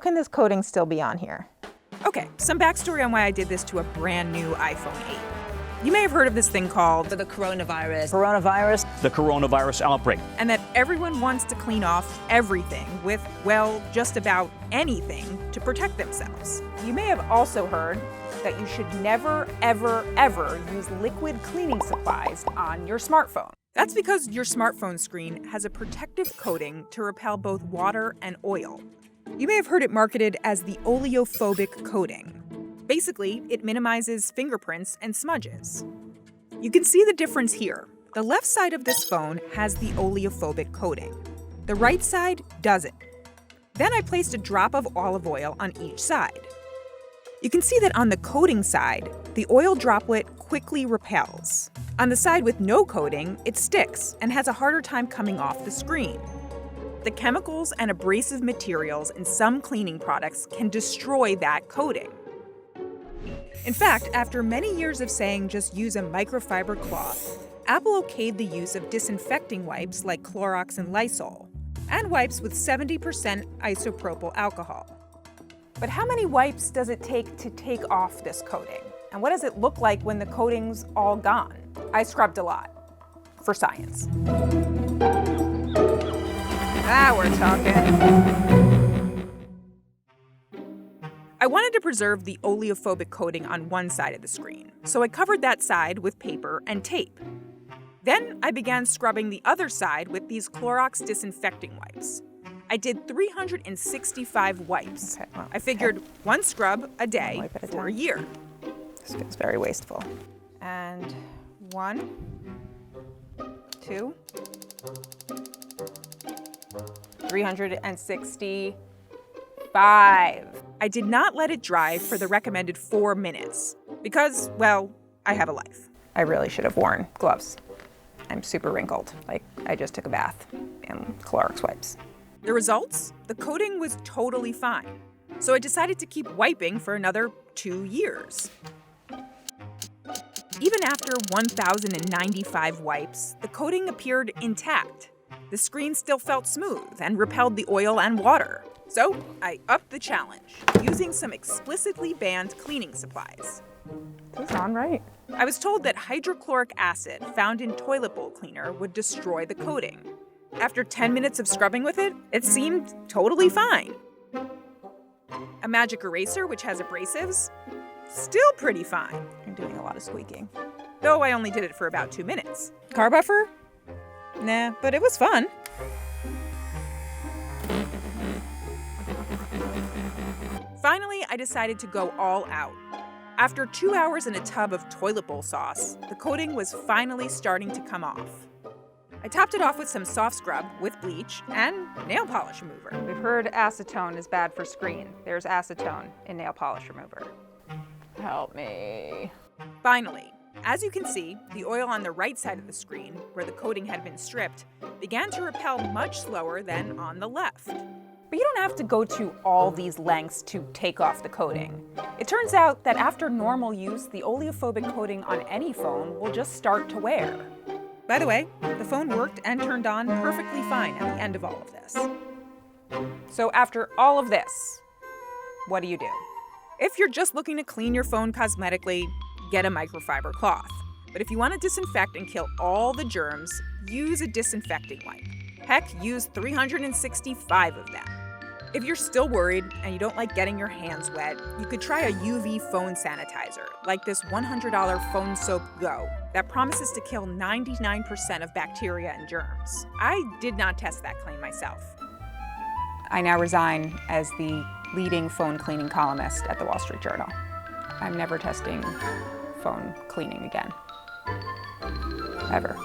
can this coating still be on here? Okay, some backstory on why I did this to a brand new iPhone 8. You may have heard of this thing called the coronavirus. The coronavirus outbreak. And that everyone wants to clean off everything with, well, just about anything to protect themselves. You may have also heard that you should never, ever, ever use liquid cleaning supplies on your smartphone. That's because your smartphone screen has a protective coating to repel both water and oil. You may have heard it marketed as the oleophobic coating. Basically, it minimizes fingerprints and smudges. You can see the difference here. The left side of this phone has the oleophobic coating. The right side doesn't. Then I placed a drop of olive oil on each side. You can see that on the coating side, the oil droplet quickly repels. On the side with no coating, it sticks and has a harder time coming off the screen. The chemicals and abrasive materials in some cleaning products can destroy that coating. In fact, after many years of saying just use a microfiber cloth, Apple okayed the use of disinfecting wipes like Clorox and Lysol, and wipes with 70% isopropyl alcohol. But how many wipes does it take to take off this coating? And what does it look like when the coating's all gone? I scrubbed a lot, for science. Now we're talking. I wanted to preserve the oleophobic coating on one side of the screen, so I covered that side with paper and tape. Then I began scrubbing the other side with these Clorox disinfecting wipes. I did 365 wipes. Okay, well, I figured one scrub a day for a year. This feels very wasteful. And 1, 2, 365. I did not let it dry for the recommended 4 minutes because, well, I have a life. I really should have worn gloves. I'm super wrinkled, like I just took a bath in Clorox wipes. The results? The coating was totally fine. So I decided to keep wiping for another 2 years. Even after 1,095 wipes, the coating appeared intact. The screen still felt smooth and repelled the oil and water. So I upped the challenge, using some explicitly banned cleaning supplies. This is on right. I was told that hydrochloric acid found in toilet bowl cleaner would destroy the coating. After 10 minutes of scrubbing with it, it seemed totally fine. A magic eraser, which has abrasives, still pretty fine. I'm doing a lot of squeaking. Though I only did it for about 2 minutes. Car buffer? Nah, but it was fun. Finally, I decided to go all out. After 2 hours in a tub of toilet bowl sauce, the coating was finally starting to come off. I topped it off with some soft scrub with bleach and nail polish remover. We've heard acetone is bad for screen. There's acetone in nail polish remover. Help me. Finally, as you can see, the oil on the right side of the screen, where the coating had been stripped, began to repel much slower than on the left. But you don't have to go to all these lengths to take off the coating. It turns out that after normal use, the oleophobic coating on any phone will just start to wear. By the way, the phone worked and turned on perfectly fine at the end of all of this. So after all of this, what do you do? If you're just looking to clean your phone cosmetically, get a microfiber cloth. But if you want to disinfect and kill all the germs, use a disinfecting wipe. Heck, use 365 of them. If you're still worried and you don't like getting your hands wet, you could try a UV phone sanitizer, like this $100 Phone Soap Go, that promises to kill 99% of bacteria and germs. I did not test that claim myself. I now resign as the leading phone cleaning columnist at the Wall Street Journal. I'm never testing phone cleaning again. Ever.